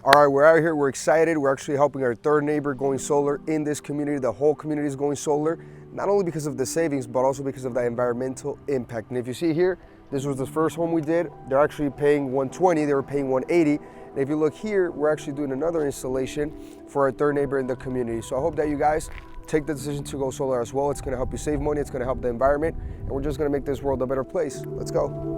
All right, we're out here, we're excited. We're actually helping our third neighbor going solar in this community. The whole community is going solar, not only because of the savings, but also because of the environmental impact. And if you see here, this was the first home we did. They're actually paying 120, they were paying 180. And if you look here, we're actually doing another installation for our third neighbor in the community. So I hope that you guys take the decision to go solar as well. It's gonna help you save money, it's gonna help the environment, and we're just gonna make this world a better place. Let's go.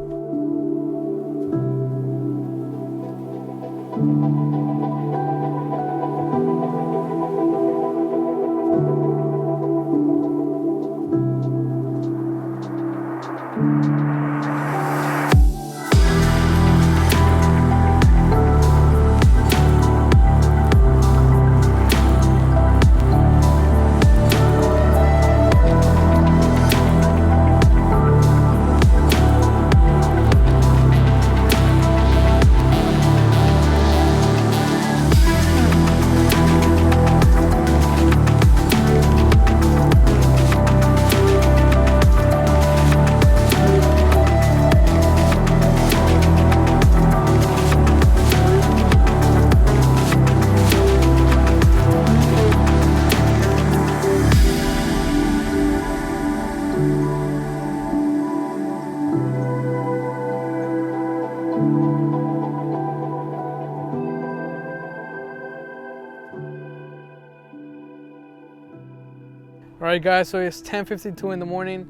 Alright guys, so it's 10:52 in the morning.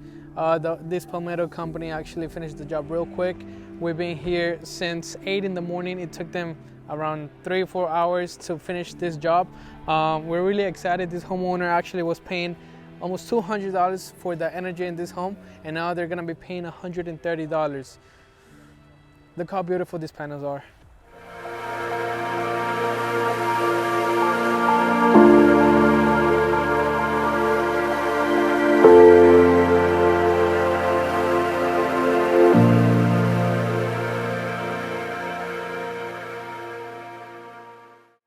This Palmetto company actually finished the job real quick. We've been here since 8 in the morning. It took them around 3 or 4 hours to finish this job. We're really excited. This homeowner actually was paying almost $200 for the energy in this home, and now they're gonna be paying $130. Look how beautiful these panels are.